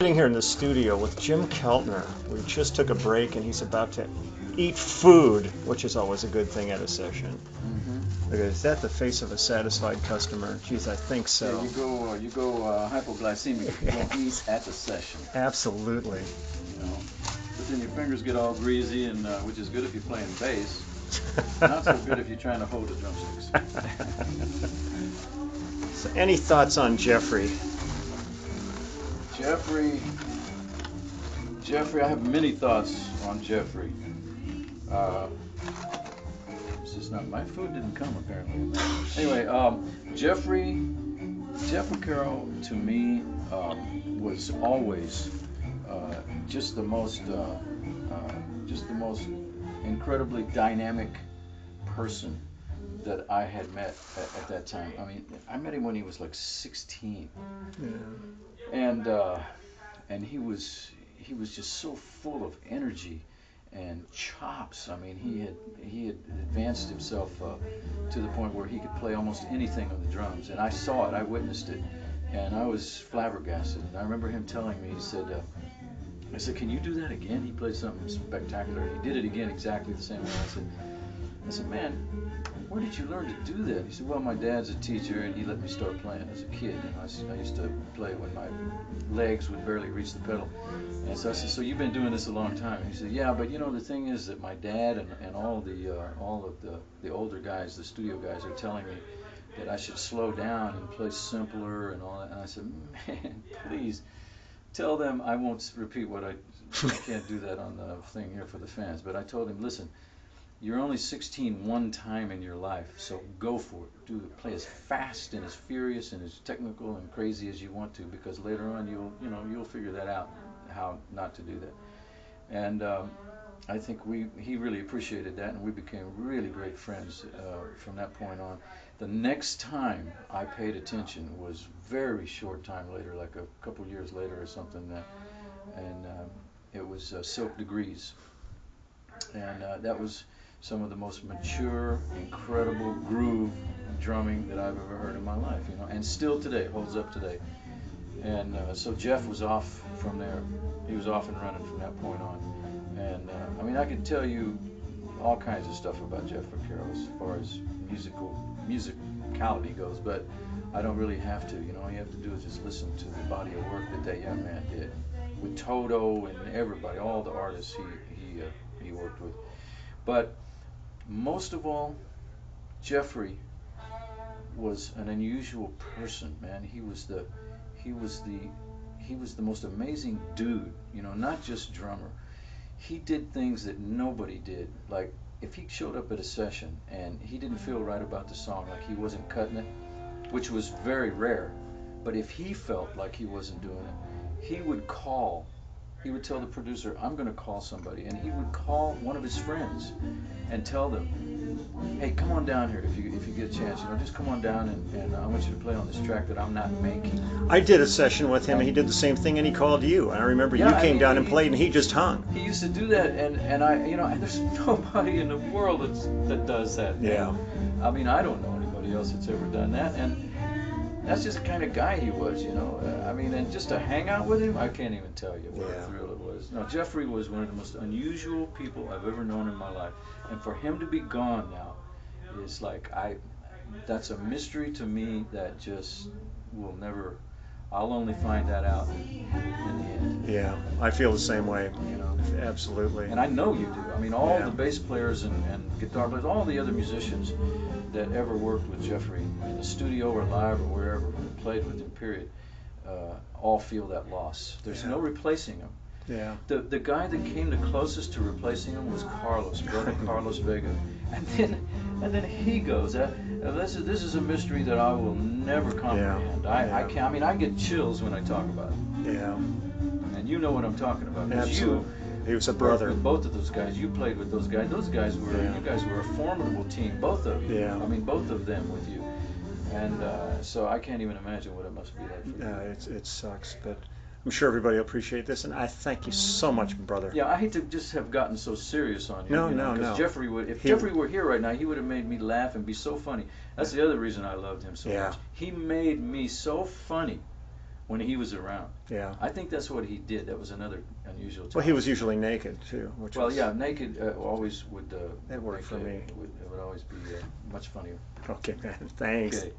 Sitting here in the studio with Jim Keltner. We just took a break and he's about to eat food, which is always a good thing at a session. Mm-hmm. Okay, is that the face of a satisfied customer? Geez, I think so. Yeah, you go hypoglycemic if you don't eat at the session. Absolutely. You know, but then your fingers get all greasy, and which is good if you're playing bass. Not so good if you're trying to hold the drumsticks. So any thoughts on Jeffrey? Jeffrey, I have many thoughts on Jeffrey. It's just not, my food didn't come apparently. Anyway, Jeffrey Porcaro to me was always just the most incredibly dynamic person that I had met at that time. I mean, I met him when he was like 16, Yeah. and he was just so full of energy and chops. I mean, he had advanced himself to the point where he could play almost anything on the drums, and I saw it, I witnessed it, and I was flabbergasted. And I remember him telling me, he said, I said, "Can you do that again?" He played something spectacular. He did it again exactly the same way. I said, "Man, where did you learn to do that?" He said, "Well, my dad's a teacher, and he let me start playing as a kid. And I used to play when my legs would barely reach the pedal." And so I said, "So you've been doing this a long time?" And he said, "Yeah, but you know, the thing is that my dad and all of the older guys, the studio guys, are telling me that I should slow down and play simpler and all that." And I said, "Man, please tell them I won't repeat what I can't do that on the thing here for the fans." But I told him, "Listen, you're only 16 one time in your life, so go for it. Play as fast and as furious and as technical and crazy as you want to, because later on you'll figure that out, how not to do that." And I think he really appreciated that, and we became really great friends from that point on. The next time I paid attention was very short time later, like a couple years later or something, and it was Silk Degrees, and that was some of the most mature, incredible groove drumming that I've ever heard in my life, you know, and still today holds up today. And so Jeff was off from there. He was off and running from that point on. And I mean, I could tell you all kinds of stuff about Jeff Porcaro as far as musicality goes, but I don't really have to. You know, all you have to do is just listen to the body of work that young man did with Toto and everybody, all the artists he worked with. But most of all, Jeffrey was an unusual person, man. He was the most amazing dude, you know, not just drummer. He did things that nobody did. Like, if he showed up at a session and he didn't feel right about the song, like he wasn't cutting it, which was very rare, but if he felt like he wasn't doing it, he would tell the producer, "I'm going to call somebody," and he would call one of his friends and tell them, "Hey, come on down here if you get a chance. You know, just come on down and I want you to play on this track that I'm not making." I did a session with him, and he did the same thing, and he called you. I remember you came down and played, and he just hung. He used to do that, and I, you know, and there's nobody in the world that does that. Yeah. I mean, I don't know anybody else that's ever done that, and that's just the kind of guy he was, you know. I mean, and just to hang out with him, I can't even tell you what a thrill it was. No, Jeffrey was one of the most unusual people I've ever known in my life, and for him to be gone now is like, that's a mystery to me that just will never. I'll only find that out in the end. Yeah, I feel the same way. You know, absolutely. And I know you do. I mean, all the bass players and guitar players, all the other musicians that ever worked with Jeffrey in the studio or live or wherever, played with him, period, all feel that loss. There's no replacing him. Yeah. The guy that came the closest to replacing him was Carlos, brother Carlos Vega, and then he goes. This is a mystery that I will never comprehend. I can't. I mean, I get chills when I talk about it. Yeah. And you know what I'm talking about. Absolutely. He was a brother. With both of those guys, you played with those guys. Those guys were. You guys were a formidable team, both of you. Yeah. I mean, both of them with you. And so I can't even imagine what it must be like for you. It sucks, but I'm sure everybody will appreciate this, and I thank you so much, brother. Yeah, I hate to just have gotten so serious on you. No. Because Jeffrey if Jeffrey were here right now, he would have made me laugh and be so funny. That's the other reason I loved him so much. He made me so funny when he was around. Yeah. I think that's what he did. That was another unusual talent. Well, he was usually naked too, which Well, was, yeah, naked always would. That worked for me. Would always be much funnier. Okay, man. Thanks. Okay.